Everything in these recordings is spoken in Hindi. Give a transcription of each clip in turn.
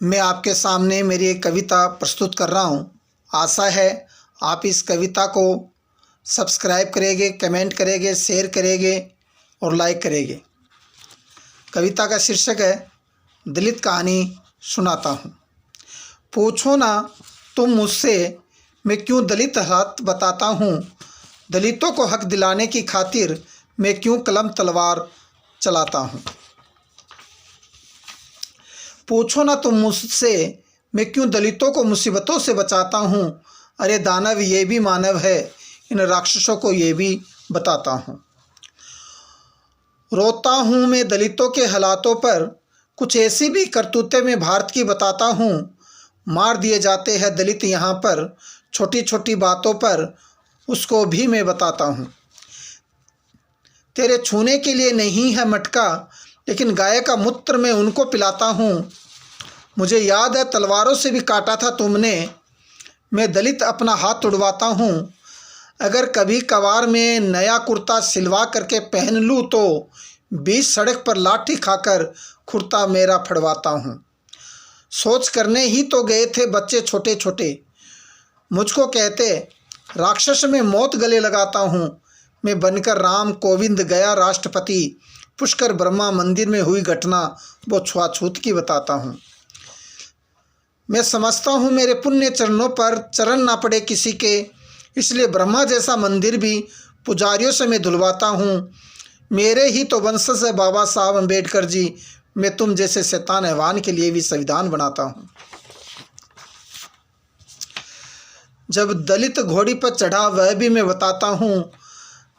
मैं आपके सामने मेरी एक कविता प्रस्तुत कर रहा हूँ। आशा है आप इस कविता को सब्सक्राइब करेंगे, कमेंट करेंगे, शेयर करेंगे और लाइक करेंगे। कविता का शीर्षक है दलित कहानी सुनाता हूँ। पूछो ना तुम मुझसे मैं क्यों दलित हालात बताता हूँ। दलितों को हक दिलाने की खातिर मैं क्यों कलम तलवार चलाता हूँ। पूछो ना तुम मुझसे मैं क्यों दलितों को मुसीबतों से बचाता हूँ। अरे दानव ये भी मानव है, इन राक्षसों को ये भी बताता हूँ। रोता हूँ मैं दलितों के हालातों पर, कुछ ऐसी भी करतूतें मैं भारत की बताता हूँ। मार दिए जाते हैं दलित यहाँ पर, छोटी छोटी बातों पर उसको भी मैं बताता हूँ। तेरे छूने के लिए नहीं है मटका, लेकिन गाय का मूत्र मैं उनको पिलाता हूँ। मुझे याद है तलवारों से भी काटा था तुमने, मैं दलित अपना हाथ तुड़वाता हूँ। अगर कभी कभार में नया कुर्ता सिलवा करके पहन लूँ तो बीच सड़क पर लाठी खाकर कुर्ता मेरा फड़वाता हूँ। सोच करने ही तो गए थे बच्चे छोटे छोटे, मुझको कहते राक्षस में मौत गले लगाता हूँ। मैं बनकर राम कोविंद गया राष्ट्रपति, पुष्कर ब्रह्मा मंदिर में हुई घटना वो छुआछूत की बताता हूँ। मैं समझता हूँ मेरे पुण्य चरणों पर चरण ना पड़े किसी के, इसलिए ब्रह्मा जैसा मंदिर भी पुजारियों से मैं धुलवाता हूँ। मेरे ही तो वंशज है बाबा साहब अम्बेडकर जी, मैं तुम जैसे शैतान हैवान के लिए भी संविधान बनाता हूँ। जब दलित घोड़ी पर चढ़ा वह भी मैं बताता हूँ।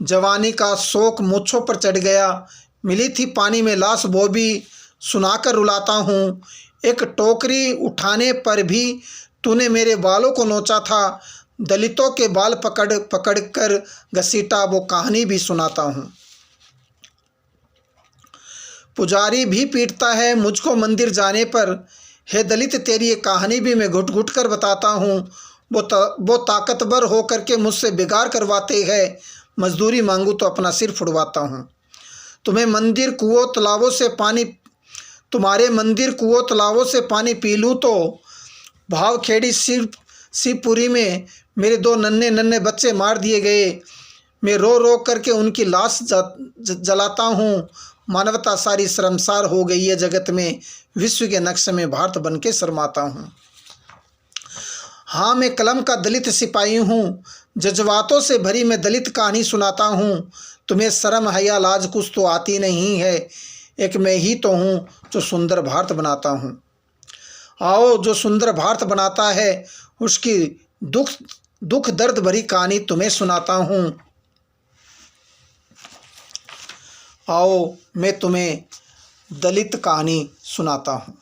जवानी का शौक मूंछों पर चढ़ गया, मिली थी पानी में लाश वो भी सुनाकर रुलाता हूँ। एक टोकरी उठाने पर भी तूने मेरे बालों को नोचा था, दलितों के बाल पकड़ पकड़ कर घसीटा वो कहानी भी सुनाता हूँ। पुजारी भी पीटता है मुझको मंदिर जाने पर, हे दलित तेरी ये कहानी भी मैं घुट घुट कर बताता हूँ। वो ताकतवर हो करके मुझसे बिगाड़ करवाते हैं, मजदूरी मांगूँ तो अपना सिर फुड़वाता हूँ। तुम्हारे मंदिर कुओं तालाबों से पानी पी लूँ तो भावखेड़ी शिवपुरी में मेरे दो नन्हे नन्हे बच्चे मार दिए गए। मैं रो रो करके उनकी लाश जलाता हूँ। मानवता सारी शर्मसार हो गई है जगत में, विश्व के नक्शे में भारत बन के शर्माता हूँ। हाँ मैं कलम का दलित सिपाही हूँ, जज्बातों से भरी मैं दलित कहानी सुनाता हूँ। तुम्हें शर्म हया लाज कुछ तो आती नहीं है, एक मैं ही तो हूँ जो सुंदर भारत बनाता हूँ। आओ जो सुंदर भारत बनाता है उसकी दुख दर्द भरी कहानी तुम्हें सुनाता हूँ। आओ मैं तुम्हें दलित कहानी सुनाता हूँ।